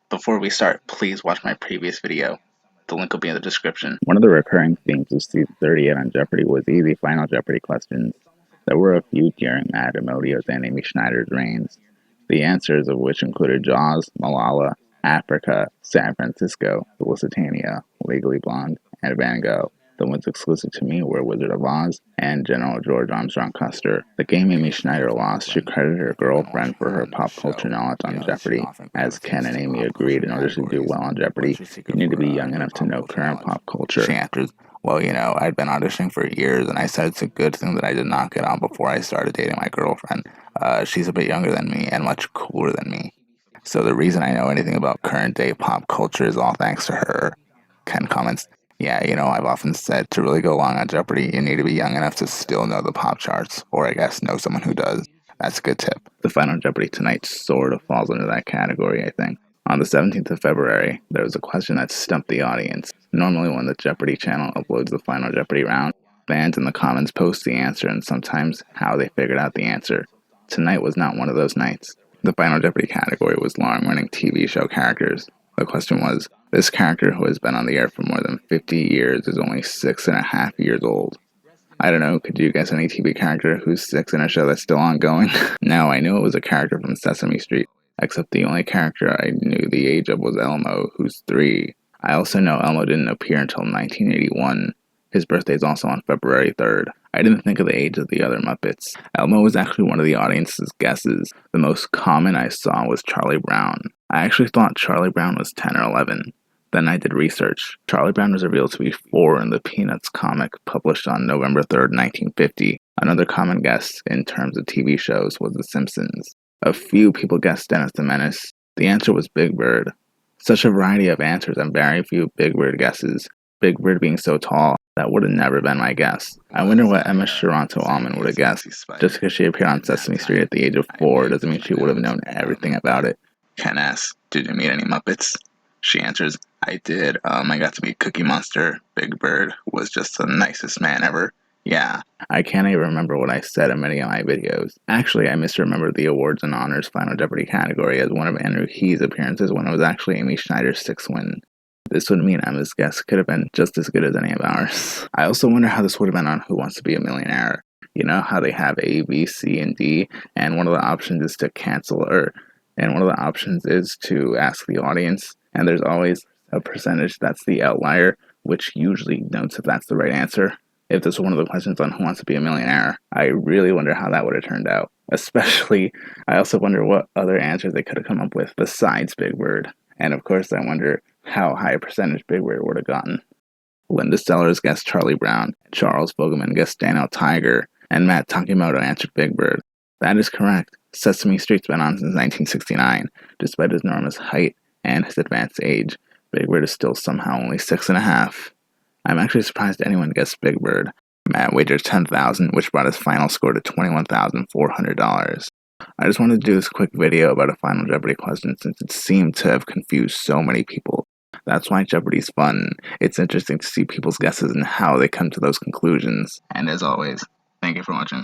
Before we start, please watch my previous video. The link will be in the description. One of the recurring themes of season 38 on Jeopardy was easy Final Jeopardy questions. There were a few during Matt Emilio's and Amy Schneider's reigns, the answers of which included Jaws, Malala, Africa, San Francisco, the Lusitania, Legally Blonde, and Van Gogh. The ones exclusive to me were Wizard of Oz and General George Armstrong Custer. The game Amy Schneider lost, she credited her girlfriend for her pop culture knowledge on Jeopardy. As Ken and Amy agreed, in order to do well on Jeopardy, you need to be young enough to know current pop culture. She answers, well, I'd been auditioning for years, and I said it's a good thing that I did not get on before I started dating my girlfriend. She's a bit younger than me and much cooler than me. So the reason I know anything about current day pop culture is all thanks to her. Ken comments, yeah, I've often said to really go long on Jeopardy, you need to be young enough to still know the pop charts, or I guess know someone who does. That's a good tip. The Final Jeopardy tonight sort of falls into that category, I think. On the 17th of February, there was a question that stumped the audience. Normally when the Jeopardy channel uploads the Final Jeopardy round, fans in the comments post the answer and sometimes how they figured out the answer. Tonight was not one of those nights. The Final Jeopardy category was long-running TV show characters. The question was, this character who has been on the air for more than 50 years is only 6.5 years old. I don't know, could you guess any TV character who's 6 in a show that's still ongoing? No, I knew it was a character from Sesame Street, except the only character I knew the age of was Elmo, who's 3. I also know Elmo didn't appear until 1981. His birthday is also on February 3rd. I didn't think of the age of the other Muppets. Elmo was actually one of the audience's guesses. The most common I saw was Charlie Brown. I actually thought Charlie Brown was 10 or 11. Then I did research. Charlie Brown was revealed to be 4 in the Peanuts comic published on November 3rd, 1950. Another common guess in terms of TV shows was The Simpsons. A few people guessed Dennis the Menace. The answer was Big Bird. Such a variety of answers and very few Big Bird guesses. Big Bird being so tall, that would have never been my guess. I wonder what Emma Shiranto Almon would have guessed. Just because she appeared on Sesame Street at the age of 4 doesn't mean she would have known everything about it. Ken asks, did you meet any Muppets? She answers, I did. I got to meet Cookie Monster. Big Bird was just the nicest man ever. Yeah. I can't even remember what I said in many of my videos. Actually, I misremembered the Awards and Honors Final Jeopardy category as one of Andrew He's appearances when it was actually Amy Schneider's 6th win. This would mean Emma's guess could have been just as good as any of ours. I also wonder how this would have been on Who Wants to Be a Millionaire. You know how they have A, B, C, and D, and one of the options is to cancel and one of the options is to ask the audience, and there's always a percentage that's the outlier, which usually notes if that's the right answer. If this was one of the questions on Who Wants to Be a Millionaire, I really wonder how that would have turned out. Especially, I also wonder what other answers they could have come up with besides Big Bird. And of course, I wonder how high a percentage Big Bird would have gotten. Linda Sellers guessed Charlie Brown, Charles Fogelman guessed Daniel Tiger, and Matt Takimoto answered Big Bird. That is correct. Sesame Street's been on since 1969. Despite his enormous height and his advanced age, Big Bird is still somehow only 6.5. I'm actually surprised anyone guessed Big Bird. Matt wagered $10,000, which brought his final score to $21,400. I just wanted to do this quick video about a Final Jeopardy question since it seemed to have confused so many people. That's why Jeopardy's fun. It's interesting to see people's guesses and how they come to those conclusions. And as always, thank you for watching.